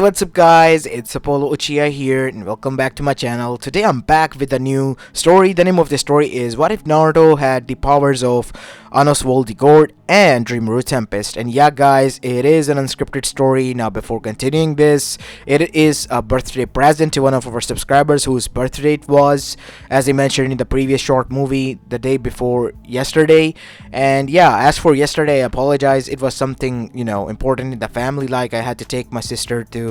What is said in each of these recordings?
What's up guys, it's Apollo Uchiha here and welcome back to my channel. Today I'm back with a new story. The name of the story is What If Naruto Had the Powers of Anos Voldigoad and Rimuru Tempest. And yeah guys, it is an unscripted story. Now before continuing this, it is a birthday present to one of our subscribers whose birthday it was, as I mentioned in the previous short movie, the day before yesterday. And yeah, as for yesterday, I apologize, it was something, important in the family, like I had to take my sister to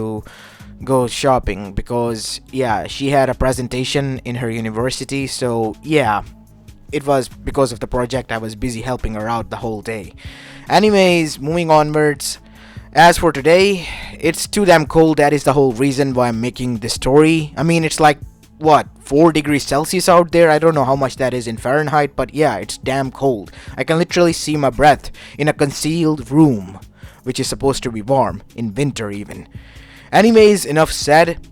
go shopping because yeah, she had a presentation in her university. So yeah, it was because of the project. I was busy helping her out the whole day. Anyways, moving onwards, as for today, it's too damn cold. That is the whole reason why I'm making this story. I mean, it's like what, 4 degrees Celsius out there. I don't know how much that is in Fahrenheit, but yeah, it's damn cold. I can literally see my breath in a concealed room, which is supposed to be warm in winter even. Anyways, enough said.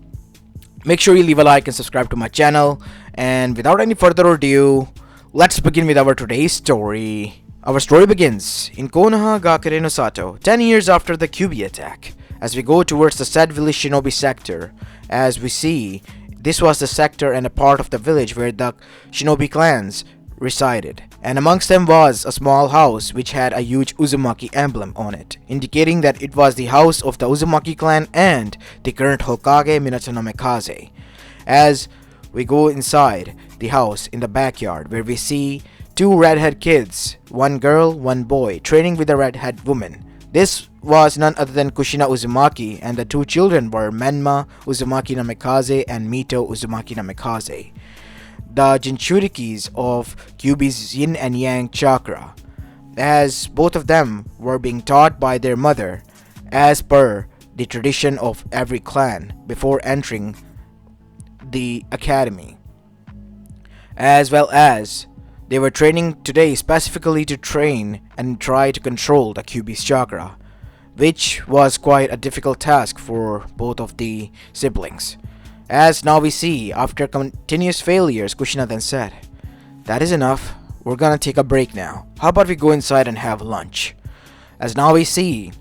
Make sure you leave a like and subscribe to my channel. And without any further ado, let's begin with our today's story. Our story begins in Konoha, Gakure no Sato, 10 years after the Kyuubi attack. As we go towards the said village shinobi sector, as we see, this was the sector and a part of the village where the shinobi clans resided, and amongst them was a small house which had a huge Uzumaki emblem on it, indicating that it was the house of the Uzumaki clan and the current Hokage Minato no Mikaze. As we go inside the house in the backyard, where we see two redhead kids, one girl, one boy, training with a redhead woman. This was none other than Kushina Uzumaki, and the two children were Menma Uzumaki no Mikaze and Mito Uzumaki no Mikaze, the Jinchurikis of Kyuubi's yin and yang chakra, as both of them were being taught by their mother as per the tradition of every clan before entering the academy, as well as they were training today specifically to train and try to control the Kyuubi's chakra, which was quite a difficult task for both of the siblings. As now we see, after continuous failures, Kushina then said, "That is enough, we're gonna take a break now. How about we go inside and have lunch?" As now we see,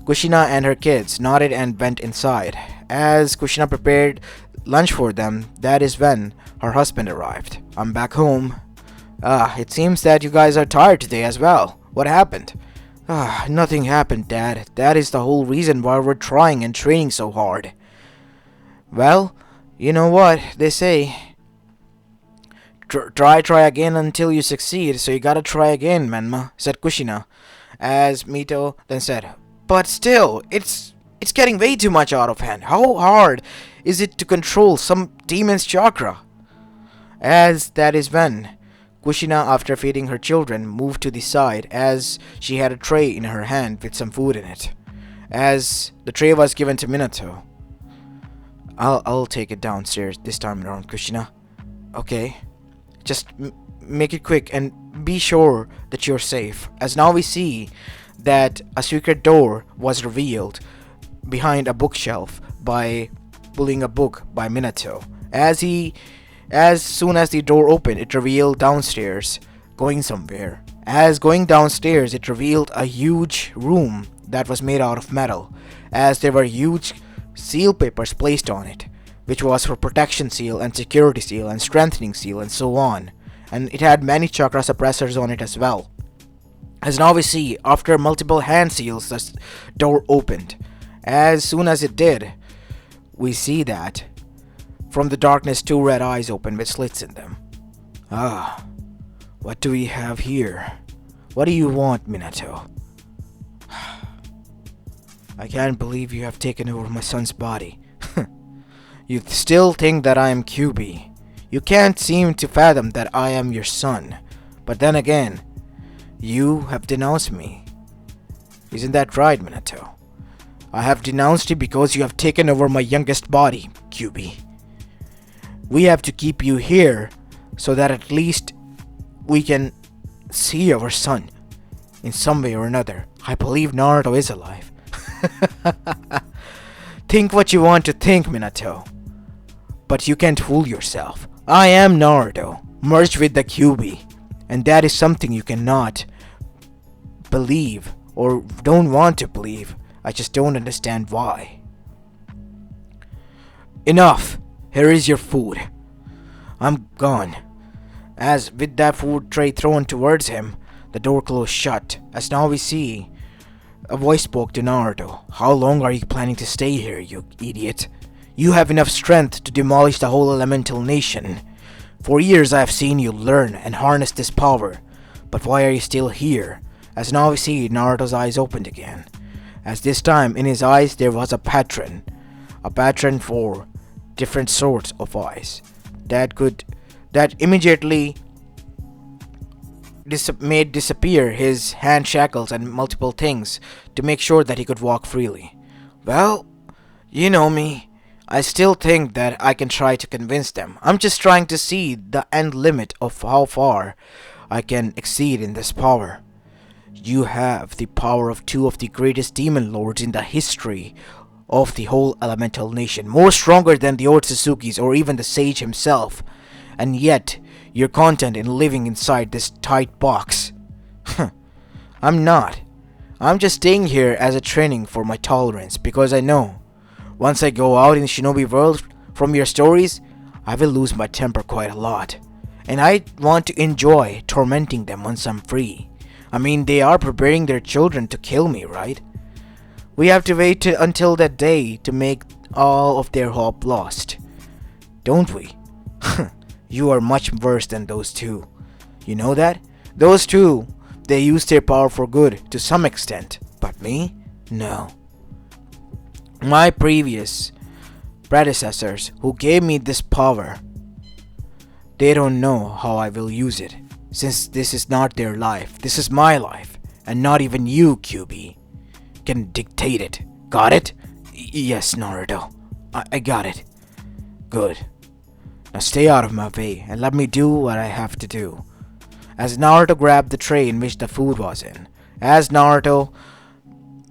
Kushina and her kids nodded and went inside. As Kushina prepared lunch for them, that is when her husband arrived. "I'm back home. It seems that you guys are tired today as well. What happened?" Nothing happened, Dad. That is the whole reason why we're trying and training so hard." "Well, you know what they say. Try again until you succeed, so you gotta try again, Menma," said Kushina. As Mito then said, "But still, it's getting way too much out of hand. How hard is it to control some demon's chakra?" As that is when Kushina, after feeding her children, moved to the side as she had a tray in her hand with some food in it. As the tray was given to Minato. I'll take it downstairs this time around, Kushina. "Okay. Just make it quick and be sure that you're safe." As now we see that a secret door was revealed behind a bookshelf by pulling a book by Minato. As soon as the door opened, it revealed downstairs, going somewhere. As going downstairs, it revealed a huge room that was made out of metal, as there were huge seal papers placed on it, which was for protection seal and security seal and strengthening seal and so on, and it had many chakra suppressors on it as well. As now we see, after multiple hand seals, the door opened. As soon as it did, we see that from the darkness 2 red eyes opened with slits in them. What do we have here? What do you want, Minato?" "I can't believe you have taken over my son's body." "You still think that I am Kyuubi. You can't seem to fathom that I am your son. But then again, you have denounced me. Isn't that right, Minato?" "I have denounced you because you have taken over my youngest body, Kyuubi. We have to keep you here so that at least we can see our son in some way or another. I believe Naruto is alive." "Think what you want to think, Minato. But you can't fool yourself. I am Naruto, merged with the Kyuubi, and that is something you cannot believe or don't want to believe. I just don't understand why." Enough! Here is your food. I'm gone. As with that food tray thrown towards him, the door closed shut. As now we see, a voice spoke to Naruto. How long are you planning to stay here, you idiot? You have enough strength to demolish the whole elemental nation. For years I have seen you learn and harness this power. But why are you still here? As now we see, Naruto's eyes opened again. As this time, in his eyes there was a pattern. A pattern for different sorts of eyes. That immediately made disappear his hand shackles and multiple things to make sure that he could walk freely. Well, you know me. I still think that I can try to convince them. I'm just trying to see the end limit of how far I can exceed in this power. You have the power of two of the greatest demon lords in the history of the whole elemental nation, more stronger than the Otsuzukis or even the sage himself, and yet you're content in living inside this tight box. I'm not. I'm just staying here as a training for my tolerance, because I know once I go out in the shinobi world from your stories, I will lose my temper quite a lot, and I want to enjoy tormenting them once I'm free. I mean, they are preparing their children to kill me, right? We have to wait until that day to make all of their hope lost, don't we? You are much worse than those two. You know that? Those two, they use their power for good to some extent, but me? No. My previous predecessors who gave me this power, they don't know how I will use it, since this is not their life. This is my life, and not even you, QB, can dictate it. Got it? Yes, Naruto. I got it. Good. Now stay out of my way and let me do what I have to do. As Naruto grabbed the tray in which the food was in, as Naruto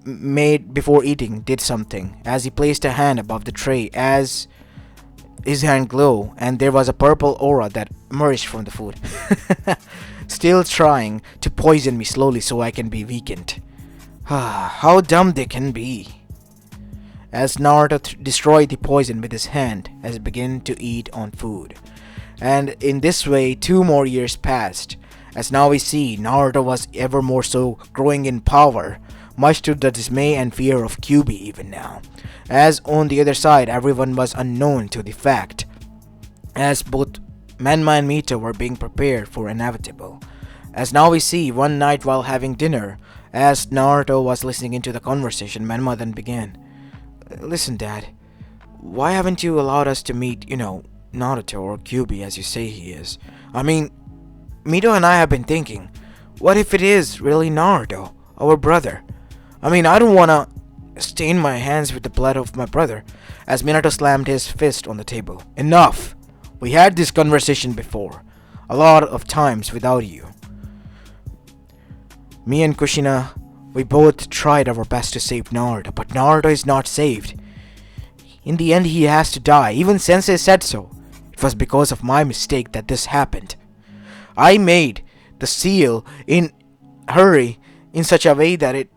made before eating did something, as he placed a hand above the tray, as his hand glowed, and there was a purple aura that emerged from the food. Still trying to poison me slowly so I can be weakened. How dumb they can be. As Naruto destroyed the poison with his hand as he began to eat on food. And in this way, 2 more years passed. As now we see, Naruto was ever more so growing in power, much to the dismay and fear of Kyuubi even now. As on the other side, everyone was unknown to the fact, as both Menma and Mito were being prepared for inevitable. As now we see, one night while having dinner, as Naruto was listening into the conversation, Menma then began. Listen, Dad, why haven't you allowed us to meet, Naruto or Kyuubi as you say he is? I mean, Mito and I have been thinking, what if it is really Naruto, our brother? I mean, I don't wanna stain my hands with the blood of my brother, as Minato slammed his fist on the table. Enough! We had this conversation before, a lot of times without you. Me and Kushina, we both tried our best to save Naruto, but Naruto is not saved. In the end, he has to die. Even Sensei said so. It was because of my mistake that this happened. I made the seal in hurry in such a way that it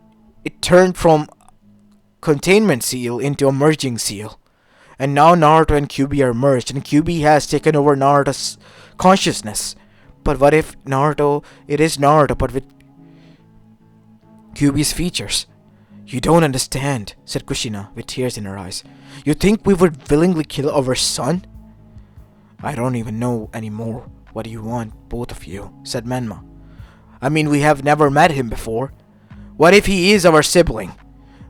turned from containment seal into a merging seal. And now Naruto and Kyuubi are merged, and Kyuubi has taken over Naruto's consciousness. But what if it is Naruto, but with Kyuubi's features? You don't understand, said Kushina with tears in her eyes. You think we would willingly kill our son? I don't even know anymore. What do you want, both of you? Said Menma. I mean, we have never met him before. What if he is our sibling?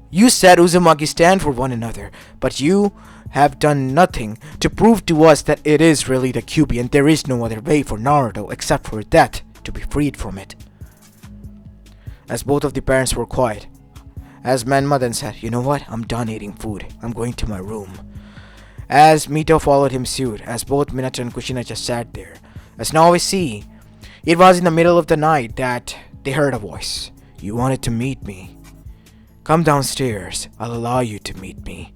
You said Uzumaki stand for one another, but you have done nothing to prove to us that it is really the Kyuubi, and there is no other way for Naruto except for death to be freed from it. As both of the parents were quiet, as Menma then said, you know what, I'm done eating food. I'm going to my room. As Mito followed him suit, as both Minato and Kushina just sat there. As now we see, it was in the middle of the night that they heard a voice. You wanted to meet me. Come downstairs. I'll allow you to meet me.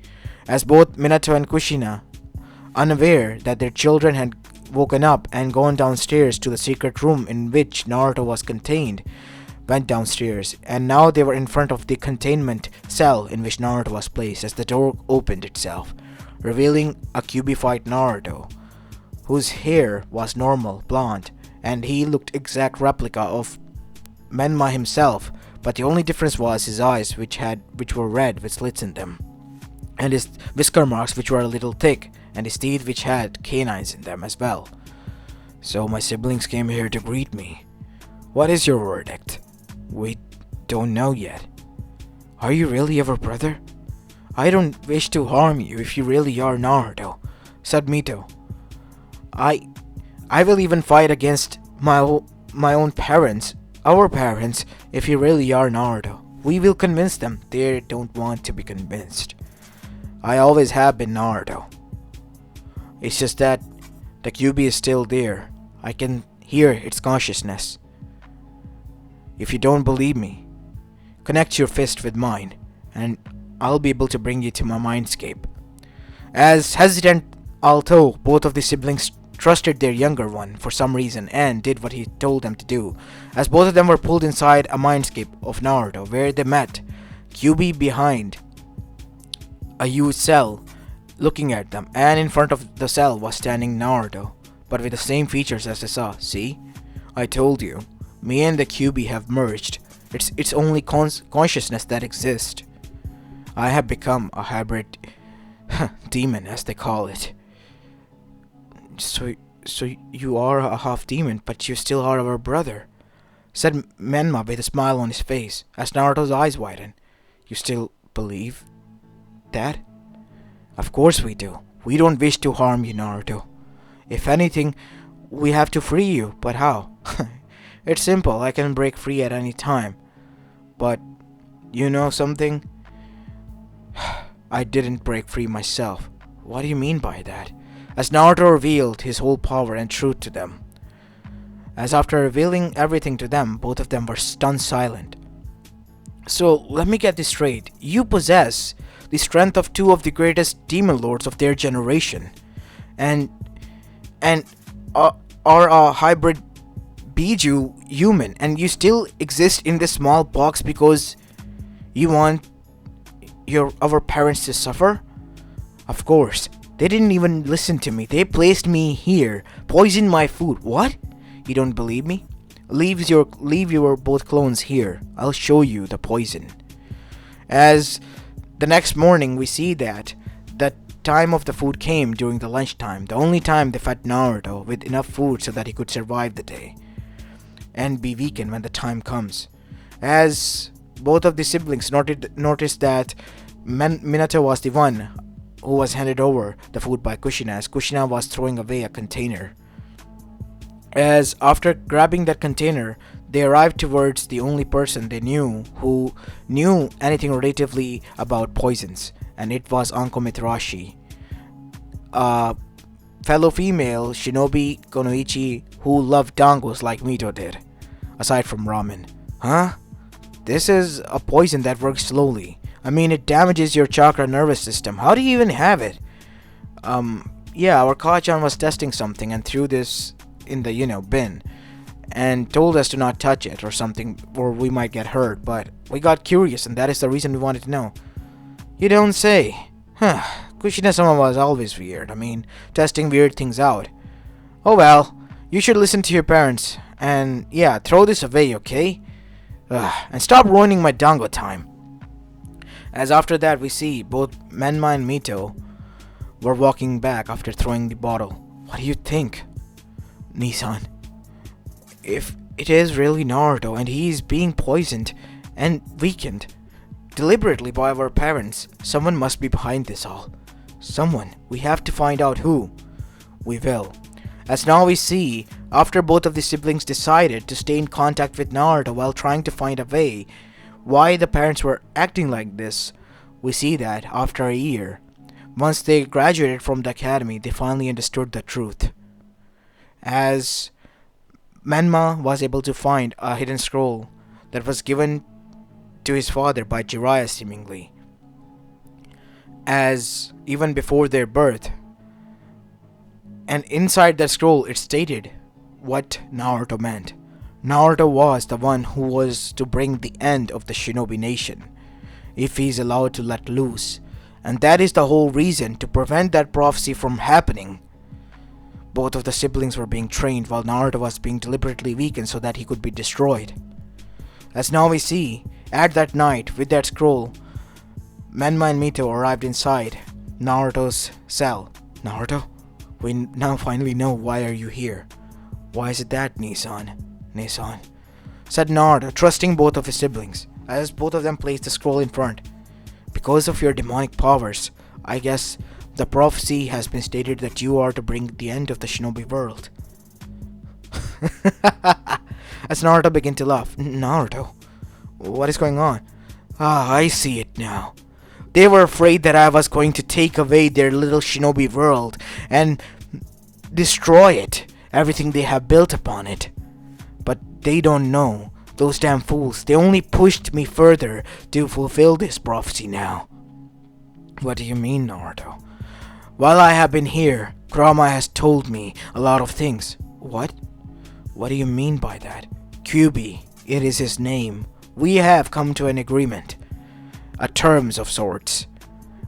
As both Minato and Kushina, unaware that their children had woken up and gone downstairs to the secret room in which Naruto was contained, went downstairs, and now they were in front of the containment cell in which Naruto was placed as the door opened itself. revealing a cubified Naruto, whose hair was normal blonde, and he looked exact replica of Menma himself, but the only difference was his eyes, which were red with slits in them, and his whisker marks, which were a little thick, and his teeth, which had canines in them as well. So my siblings came here to greet me. What is your verdict? We don't know yet. Are you really our brother? I don't wish to harm you if you really are Naruto, said Mito. I will even fight against my own parents, our parents, if you really are Naruto. We will convince them they don't want to be convinced. I always have been Naruto. It's just that the QB is still there. I can hear its consciousness. If you don't believe me, connect your fist with mine, and I'll be able to bring you to my mindscape. As hesitant, although both of the siblings trusted their younger one for some reason and did what he told them to do, as both of them were pulled inside a mindscape of Naruto where they met, QB behind a huge cell looking at them, and in front of the cell was standing Naruto, but with the same features as they saw. See? I told you. Me and the QB have merged. It's only consciousness that exists. I have become a hybrid demon, as they call it. So you are a half demon, but you still are our brother, said Menma with a smile on his face as Naruto's eyes widened. You still believe that? Of course we do. We don't wish to harm you, Naruto. If anything, we have to free you, but how? It's simple, I can break free at any time. But, you know something? I didn't break free myself. What do you mean by that? As Naruto revealed his whole power and truth to them. As after revealing everything to them, both of them were stunned silent. So, let me get this straight. You possess the strength of two of the greatest demon lords of their generation. And are a hybrid Biju human, and you still exist in this small box because you want our parents to suffer? Of course. They didn't even listen to me. They placed me here, poisoned my food. What? You don't believe me? Leave your both clones here. I'll show you the poison. As the next morning, we see that the time of the food came during the lunchtime, the only time they fed Naruto with enough food so that he could survive the day and be weakened when the time comes. As both of the siblings noticed that Minato was the one who was handed over the food by Kushina, as Kushina was throwing away a container. As after grabbing that container, they arrived towards the only person they knew who knew anything relatively about poisons, and it was Anko Mitarashi, a fellow female shinobi Konoichi who loved dangos like Mito did, aside from ramen. Huh? This is a poison that works slowly. I mean, it damages your chakra nervous system. How do you even have it? Yeah, our Kachan was testing something and threw this in the, bin, and told us to not touch it or something, or we might get hurt, but we got curious, and that is the reason we wanted to know. You don't say. Huh. Kushina-sama was always weird. I mean, testing weird things out. Oh well, you should listen to your parents, and yeah, throw this away, okay? And stop ruining my dango time. As after that, we see both Menma and Mito were walking back after throwing the bottle. What do you think, Nissan? If it is really Naruto and he is being poisoned and weakened deliberately by our parents, someone must be behind this all. Someone. We have to find out who. We will. As now we see, after both of the siblings decided to stay in contact with Naruto while trying to find a way why the parents were acting like this, we see that after a year, once they graduated from the academy, they finally understood the truth. As Menma was able to find a hidden scroll that was given to his father by Jiraiya seemingly, as even before their birth, and inside that scroll it stated what Naruto meant. Naruto was the one who was to bring the end of the Shinobi Nation, if he's allowed to let loose, And that is the whole reason, to prevent that prophecy from happening. Both of the siblings were being trained while Naruto was being deliberately weakened so that he could be destroyed. As now we see, at that night, with that scroll, Menma and Mito arrived inside Naruto's cell. Naruto, we now finally know why are you here. Why is it that, Nisan? Said Naruto, trusting both of his siblings, as both of them placed the scroll in front. Because of your demonic powers, I guess the prophecy has been stated that you are to bring the end of the shinobi world. As Naruto began to laugh. Naruto, what is going on? Ah, I see it now. They were afraid that I was going to take away their little shinobi world and destroy it, everything they have built upon it. But they don't know. Those damn fools, they only pushed me further to fulfill this prophecy now. What do you mean, Naruto? While I have been here, Kurama has told me a lot of things. What? What do you mean by that? Kyubi, it is his name. We have come to an agreement. A terms of sorts.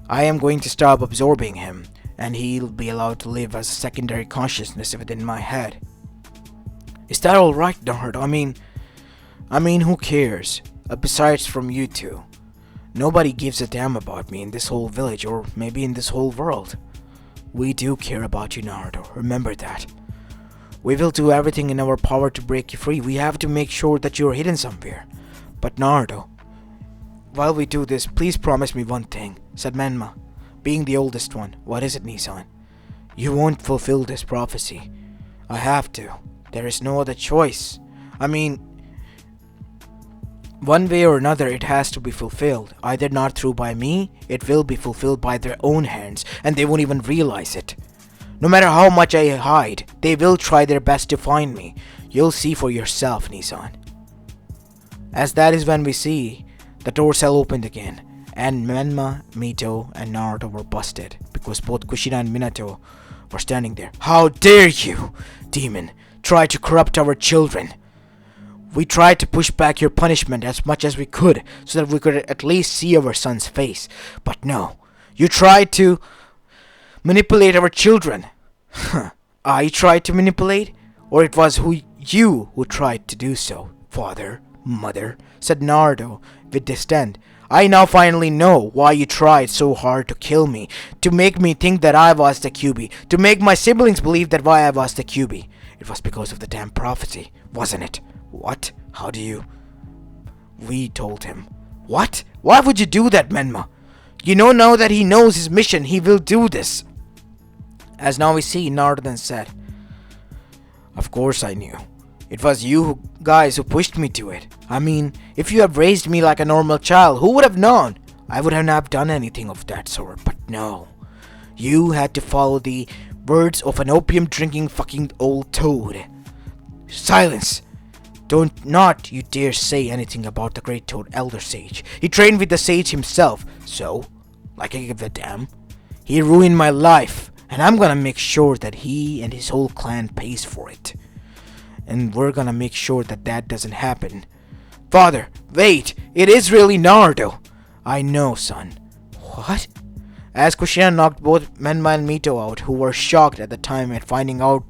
I am going to stop absorbing him, and he'll be allowed to live as a secondary consciousness within my head. Is that alright, Naruto? I mean, who cares? Besides from you two. Nobody gives a damn about me in this whole village, or maybe in this whole world. We do care about you, Naruto. Remember that. We will do everything in our power to break you free. We have to make sure that you are hidden somewhere. But Naruto, while we do this, please promise me one thing, said Menma, being the oldest one. What is it, Nisan? You won't fulfill this prophecy. I have to. There is no other choice. One way or another it has to be fulfilled. Either not through by me, it will be fulfilled by their own hands, and they won't even realize it. No matter how much I hide, they will try their best to find me. You'll see for yourself, Nisan. As that is when we see the door cell opened again, and Menma, Mito, and Naruto were busted, because both Kushina and Minato were standing there. How dare you, demon, try to corrupt our children? We tried to push back your punishment as much as we could, so that we could at least see our son's face. But no, you tried to manipulate our children. I tried to manipulate? Or it was you who tried to do so, father, mother, said Naruto with disdain. I now finally know why you tried so hard to kill me, to make me think that I was the Kyuubi, to make my siblings believe that I was the Kyuubi. It was because of the damn prophecy, wasn't it? What? How do you? We told him. What? Why would you do that, Menma? You know now that he knows his mission, he will do this. As now we see, Naruto then said, of course I knew. It was you guys who pushed me to it. If you had raised me like a normal child, who would have known? I would have not done anything of that sort, but no. You had to follow the words of an opium-drinking fucking old toad. Silence! Don't not you dare say anything about the great toad Elder Sage. He trained with the sage himself, so, like I give a damn. He ruined my life, and I'm gonna make sure that he and his whole clan pays for it. And we're gonna make sure that that doesn't happen. Father, wait! It is really Naruto! I know, son. What? As Kushina knocked both Menma and Mito out, who were shocked at the time at finding out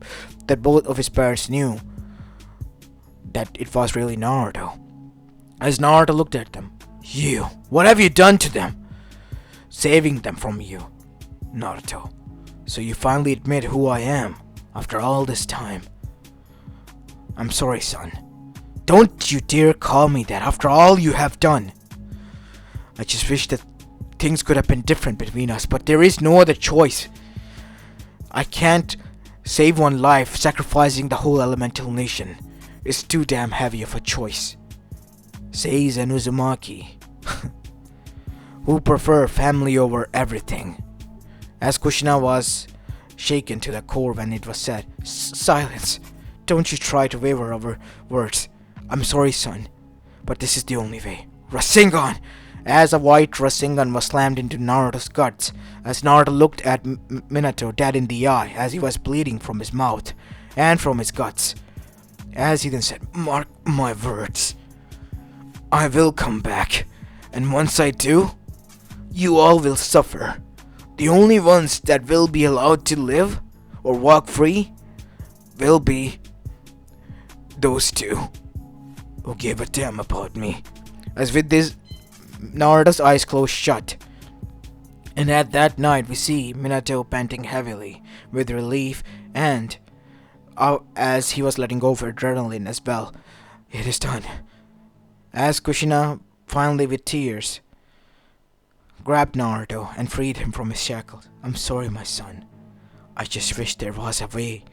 that both of his parents knew that it was really Naruto. As Naruto looked at them, you, what have you done to them? Saving them from you, Naruto. So you finally admit who I am, after all this time. I'm sorry, son. Don't you dare call me that after all you have done. I just wish that things could have been different between us, but there is no other choice. I can't save one life sacrificing the whole elemental nation. It's too damn heavy of a choice. Says an Uzumaki who prefer family over everything. As Kushina was shaken to the core when it was said, Silence! Don't you try to waver over words. I'm sorry, son, but this is the only way. Rasengan! As a white Rasengan was slammed into Naruto's guts, as Naruto looked at Minato dead in the eye as he was bleeding from his mouth and from his guts. As he then said, mark my words. I will come back, and once I do, you all will suffer. The only ones that will be allowed to live or walk free will be those two who gave a damn about me. As with this, Naruto's eyes closed shut. And at that night we see Minato panting heavily with relief and as he was letting go of adrenaline as well. It is done. As Kushina finally with tears grabbed Naruto and freed him from his shackles. I'm sorry, my son. I just wish there was a way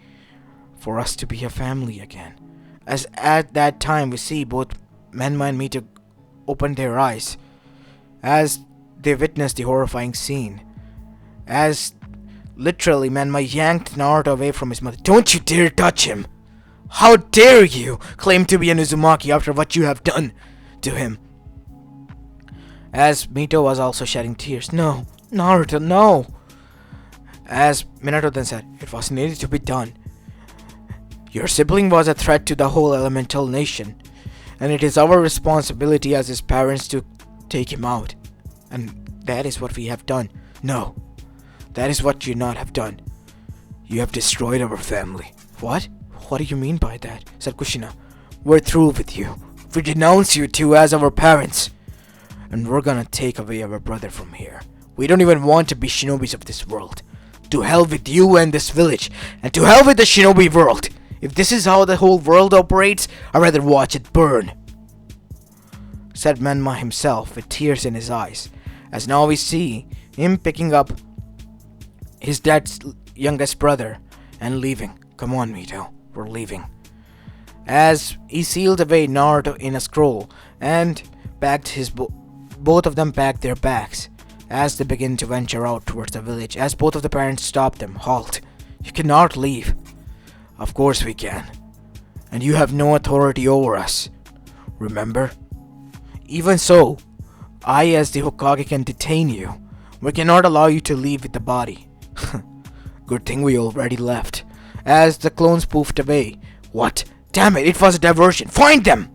for us to be a family again. As at that time we see both Menma and Mito open their eyes as they witnessed the horrifying scene. As literally Menma yanked Naruto away from his mother. Don't you dare touch him! How dare you claim to be an Uzumaki after what you have done to him? As Mito was also shedding tears. No, Naruto, no! As Minato then said, it was needed to be done. Your sibling was a threat to the whole elemental nation, and it is our responsibility as his parents to take him out. And that is what we have done. No, that is what you not have done. You have destroyed our family. What? What do you mean by that? Said Kushina. We're through with you. We denounce you two as our parents. And we're gonna take away our brother from here. We don't even want to be shinobis of this world. To hell with you and this village. And to hell with the shinobi world. If this is how the whole world operates, I'd rather watch it burn. Said Menma himself with tears in his eyes. As now we see him picking up his dad's youngest brother and leaving. Come on, Mito. We're leaving. As he sealed away Naruto in a scroll and packed his both of them packed their bags as they begin to venture out towards the village. As both of the parents stopped them. Halt. You cannot leave. Of course we can. And you have no authority over us. Remember? Even so, I as the Hokage can detain you. We cannot allow you to leave with the body. Good thing we already left. As the clones poofed away. What? Damn it, it was a diversion. Find them!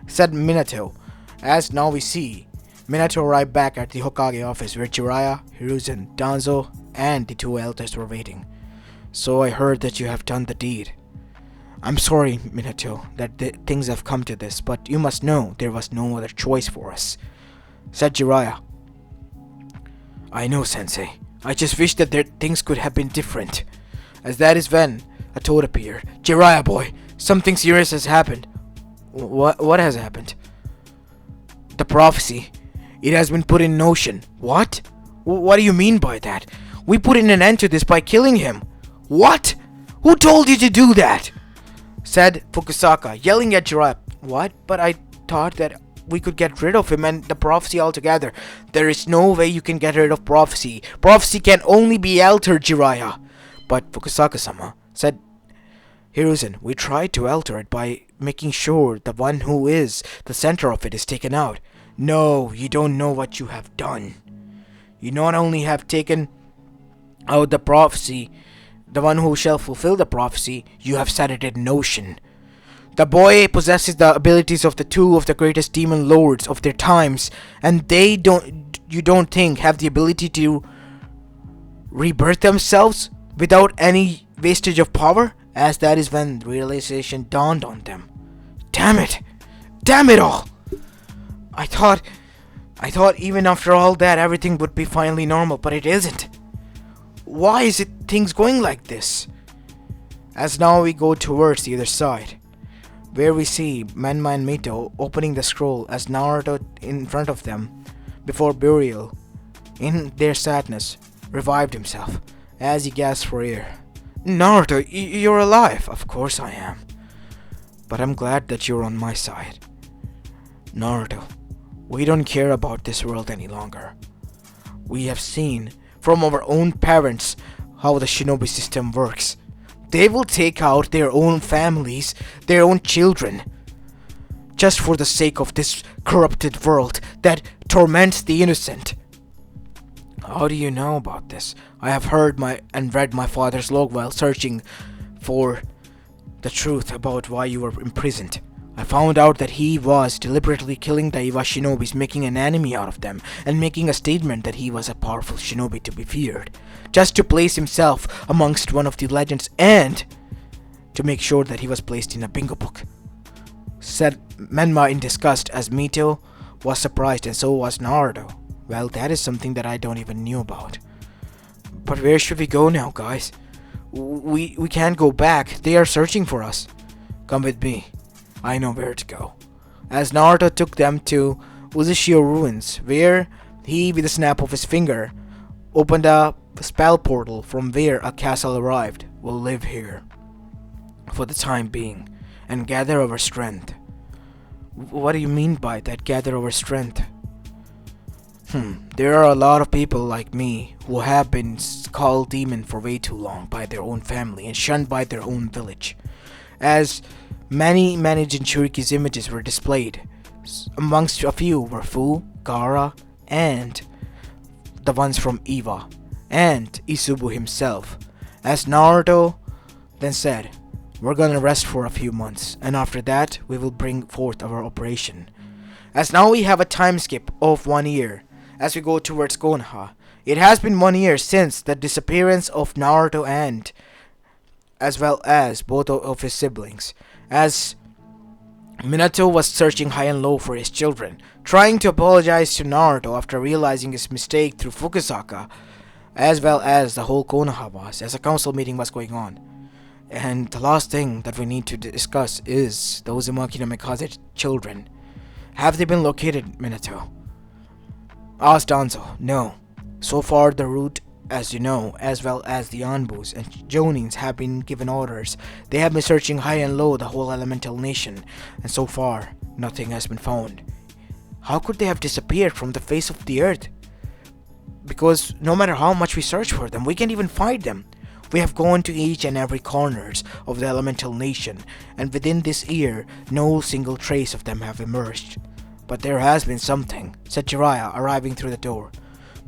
Said Minato. As now we see Minato arrived back at the Hokage office where Jiraiya, Hiruzen, Danzo, and the two elders were waiting. So I heard that you have done the deed. I'm sorry, Minato, that things have come to this, but you must know there was no other choice for us. Said Jiraiya. I know, Sensei. I just wish that things could have been different. As that is when a toad appeared. Jiraiya boy, something serious has happened. What has happened? The prophecy. It has been put in motion. What? What do you mean by that? We put in an end to this by killing him. What? Who told you to do that? Said Fukusaka, yelling at Jiraiya. What? But I thought that we could get rid of him and the prophecy altogether. There is no way you can get rid of prophecy. Prophecy can only be altered, Jiraiya. But Fukusaka-sama, said Hiruzen, we tried to alter it by making sure the one who is the center of it is taken out. No, you don't know what you have done. You not only have taken out the prophecy, the one who shall fulfill the prophecy, you have set it in motion. The boy possesses the abilities of the two of the greatest demon lords of their times, and they you don't think have the ability to rebirth themselves without any wastage of power? As that is when realization dawned on them. Damn it! Damn it all! I thought even after all that everything would be finally normal, but it isn't. Why is it things going like this? As now we go towards the other side, where we see Menma and Mito opening the scroll as Naruto in front of them before burial, in their sadness, revived himself as he gasped for air. Naruto, you're alive. Of course I am. But I'm glad that you're on my side. Naruto, we don't care about this world any longer. We have seen from our own parents how the shinobi system works. They will take out their own families, their own children, just for the sake of this corrupted world that torments the innocent. How do you know about this? I have heard and read my father's log while searching for the truth about why you were imprisoned. I found out that he was deliberately killing the Iwa shinobis, making an enemy out of them, and making a statement that he was a powerful shinobi to be feared, just to place himself amongst one of the legends and to make sure that he was placed in a bingo book. Said Menma in disgust as Mito was surprised and so was Naruto. Well, that is something that I don't even knew about. But where should we go now, guys? We can't go back. They are searching for us. Come with me. I know where to go. As Naruto took them to Uchiha ruins, where he, with a snap of his finger, opened a spell portal from where a castle arrived. We'll live here for the time being and gather our strength. What do you mean by that, gather our strength? There are a lot of people like me who have been called demon for way too long by their own family and shunned by their own village. As many Jinchuriki's images were displayed, amongst a few were Fu, Gaara, and the ones from Iwa, and Isubu himself. As Naruto then said, we're gonna rest for a few months, and after that we will bring forth our operation. As now we have a time skip of 1 year as we go towards Konoha. It has been 1 year since the disappearance of Naruto and as well as both of his siblings, as Minato was searching high and low for his children, trying to apologize to Naruto after realizing his mistake through Fukusaka, as well as the whole Konoha boss, as a council meeting was going on. And the last thing that we need to discuss is the Uzumaki no Mikaze children. Have they been located, Minato? Asked Danzo. No. So far the route, as you know, as well as the Anbus and Jonins have been given orders. They have been searching high and low the whole elemental nation, and so far nothing has been found. How could they have disappeared from the face of the earth? Because no matter how much we search for them, we can't even find them. We have gone to each and every corners of the elemental nation, and within this year, no single trace of them have emerged. But there has been something, said Jiraiya, arriving through the door.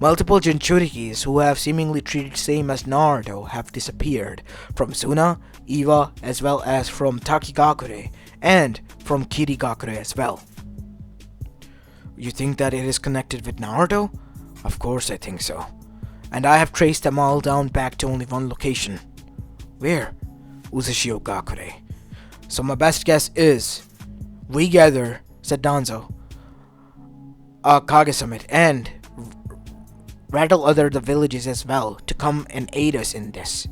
Multiple Jinchurikis who have seemingly treated same as Naruto have disappeared, from Suna, Iwa, as well as from Takigakure, and from Kirigakure as well. You think that it is connected with Naruto? Of course I think so. And I have traced them all down back to only one location. Where? Uchiha Gakure. So my best guess is, we gather, said Danzo, a Kage Summit, and rattle other the villages as well to come and aid us in this.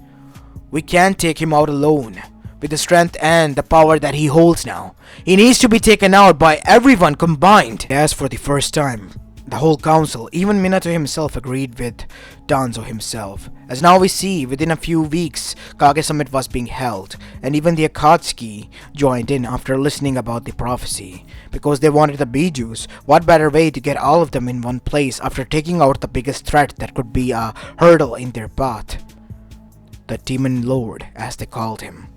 We can't take him out alone, with the strength and the power that he holds now. He needs to be taken out by everyone combined. As for the first time, the whole council, even Minato himself, agreed with Danzo himself. As now we see, within a few weeks, Kage Summit was being held, and even the Akatsuki joined in after listening about the prophecy. Because they wanted the Bijus, what better way to get all of them in one place after taking out the biggest threat that could be a hurdle in their path? The Demon Lord, as they called him.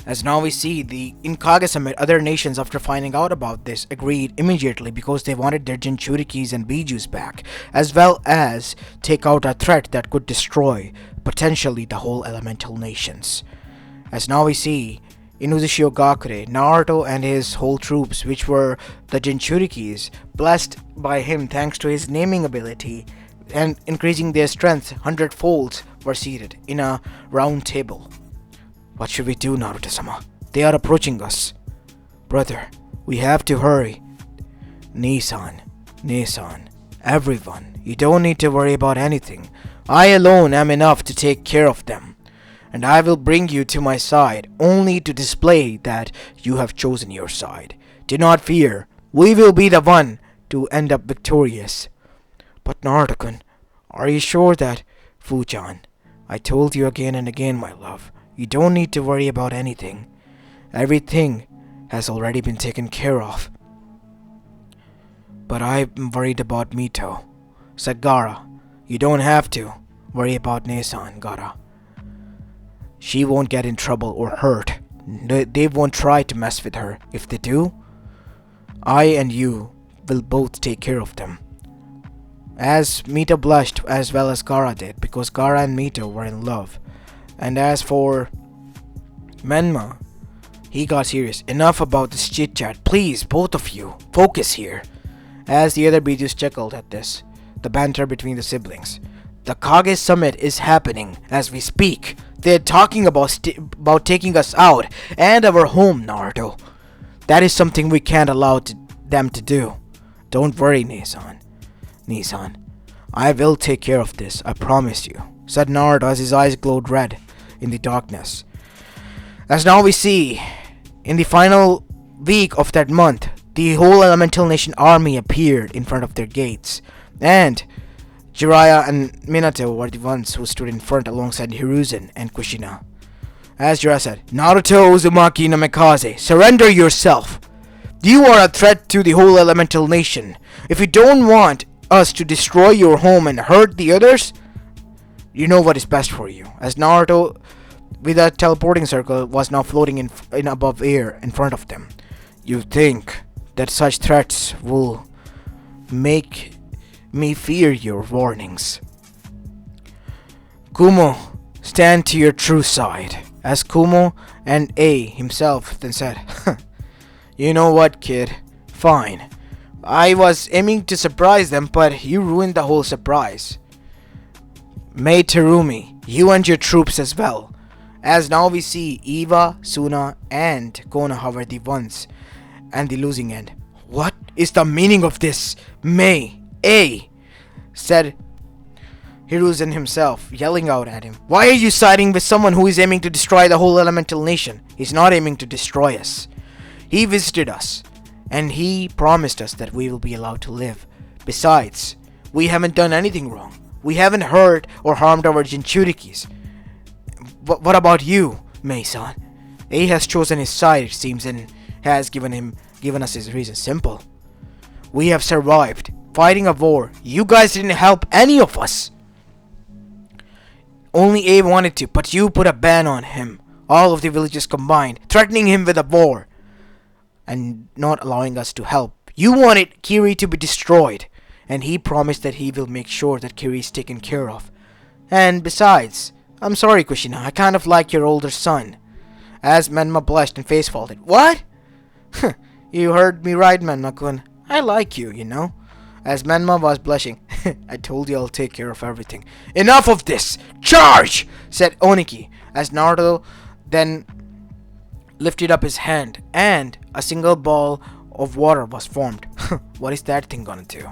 As now we see, in Kage Summit, other nations after finding out about this agreed immediately because they wanted their Jinchurikis and Bijus back, as well as take out a threat that could destroy, potentially, the whole elemental nations. As now we see, in Uchiha Gakure, Naruto and his whole troops, which were the Jinchurikis, blessed by him thanks to his naming ability and increasing their strength 100-fold, were seated in a round table. What should we do, Naruto-sama? They are approaching us. Brother, we have to hurry. Nisan, everyone, you don't need to worry about anything. I alone am enough to take care of them. And I will bring you to my side only to display that you have chosen your side. Do not fear. We will be the one to end up victorious. But Naruto-kun, are you sure that... Fu-chan, I told you again and again, my love. You don't need to worry about anything. Everything has already been taken care of. But I'm worried about Mito, said Gaara. You don't have to worry about Nesan, Gaara. She won't get in trouble or hurt. They won't try to mess with her. If they do, I and you will both take care of them. As Mito blushed as well as Gaara did, because Gaara and Mito were in love. And as for Menma, He got serious. Enough about this chit chat. Please, both of you, focus here. As the other Bijus chuckled at this, the banter between the siblings. The Kage summit is happening as we speak. They're talking about taking us out and our home, Naruto. That is something we can't allow them to do. Don't worry, Nisan. I will take care of this, I promise you, said Naruto as his eyes glowed red in the darkness. As now we see, in the final week of that month, the whole Elemental Nation army appeared in front of their gates, and Jiraiya and Minato were the ones who stood in front alongside Hiruzen and Kushina. As Jiraiya said, Naruto Uzumaki Namikaze, surrender yourself. You are a threat to the whole Elemental Nation. If you don't want us to destroy your home and hurt the others, you know what is best for you. As Naruto, with a teleporting circle, was now floating in above air in front of them. You think that such threats will make me fear your warnings? Kumo, stand to your true side. As Kumo and A himself then said, you know what, kid? Fine. I was aiming to surprise them, but you ruined the whole surprise. May Terumi, you and your troops as well. As now we see Eva, Suna, and Konoha were the ones and the losing end. What is the meaning of this? May, A, said Hiruzen himself, yelling out at him. Why are you siding with someone who is aiming to destroy the whole Elemental Nation? He's not aiming to destroy us. He visited us, and he promised us that we will be allowed to live. Besides, we haven't done anything wrong. We haven't hurt or harmed our Jinchurikis. What about you, Mei-san? A has chosen his side, it seems, and has given us his reason. Simple. We have survived, fighting a war. You guys didn't help any of us. Only A wanted to, but you put a ban on him. All of the villages combined, threatening him with a war and not allowing us to help. You wanted Kiri to be destroyed, and he promised that he will make sure that Kiri is taken care of. And besides, I'm sorry, Kushina, I kind of like your older son. As Menma blushed and face faulted. What? You heard me right, Menma-kun. I like you, you know. As Menma was blushing, I told you I'll take care of everything. Enough of this! Charge! Said Oniki, as Naruto then lifted up his hand, and a single ball of water was formed. What is that thing gonna do?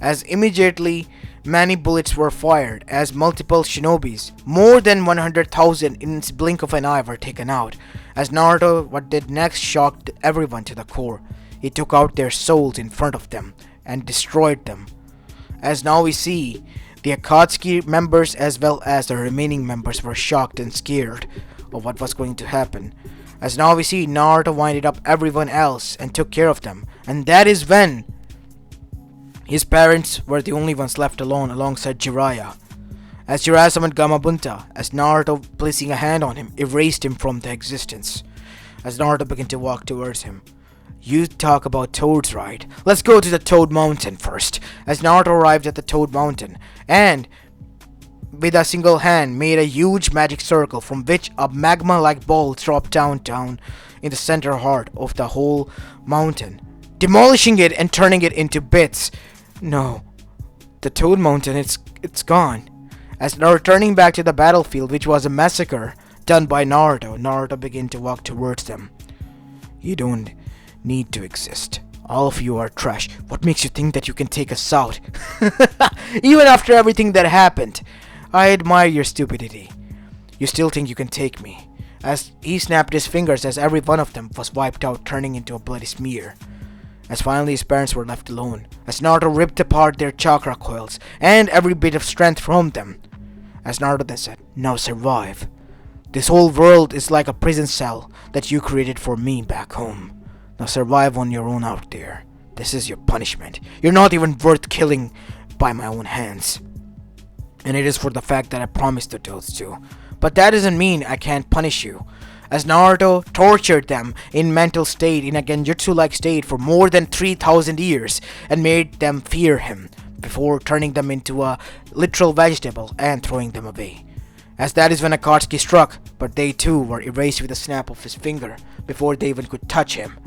As immediately many bullets were fired, as multiple shinobis, more than 100,000 in its blink of an eye, were taken out. As Naruto, what did next shocked everyone to the core. He took out their souls in front of them and destroyed them. As now we see, the Akatsuki members as well as the remaining members were shocked and scared of what was going to happen. As now we see, Naruto winded up everyone else and took care of them. And that is when his parents were the only ones left alone alongside Jiraiya. As Jiraiya summoned Gamabunta, as Naruto, placing a hand on him, erased him from the existence. As Naruto began to walk towards him. You talk about toads, right? Let's go to the Toad Mountain first. As Naruto arrived at the Toad Mountain, and with a single hand made a huge magic circle from which a magma-like ball dropped down in the center heart of the whole mountain, demolishing it and turning it into bits. No, the Toad Mountain, it's gone. As returning back to the battlefield, which was a massacre done by Naruto began to walk towards them. You don't need to exist. All of you are trash. What makes you think that you can take us out? Even after everything that happened, I admire your stupidity. You still think you can take me. As he snapped his fingers as every one of them was wiped out, turning into a bloody smear. As finally his parents were left alone, as Naruto ripped apart their chakra coils and every bit of strength from them. As Naruto then said, now survive. This whole world is like a prison cell that you created for me back home. Now survive on your own out there. This is your punishment. You're not even worth killing by my own hands. And it is for the fact that I promised the toads to. But that doesn't mean I can't punish you. As Naruto tortured them in mental state, in a genjutsu-like state for more than 3,000 years and made them fear him before turning them into a literal vegetable and throwing them away. as that is when Akatsuki struck, but they too were erased with a snap of his finger before they even could touch him.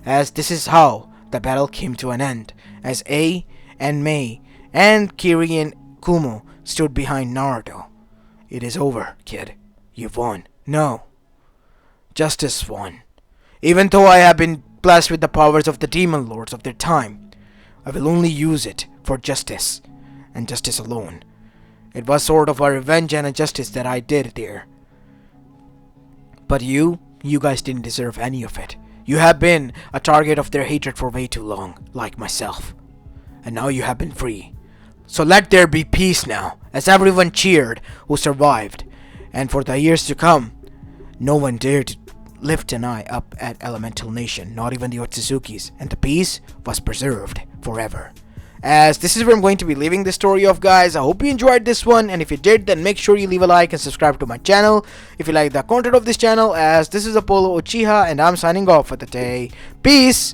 As this is how the battle came to an end, as A and Mei and Kiri and Kumo stood behind Naruto. It is over, kid. You've won. No. Justice won. Even though I have been blessed with the powers of the demon lords of their time, I will only use it for justice, and justice alone. It was sort of a revenge and a justice that I did there. But you guys didn't deserve any of it. You have been a target of their hatred for way too long, like myself. And now you have been free. So let there be peace now, as everyone cheered who survived. And for the years to come, no one dared to lift an eye up at Elemental Nation, not even the Otsuzukis, and the peace was preserved forever. As this is where I'm going to be leaving the story off, guys. I hope you enjoyed this one, and if you did, then make sure you leave a like and subscribe to my channel if you like the content of this channel, as this is Apollo Uchiha and I'm signing off for the day. Peace!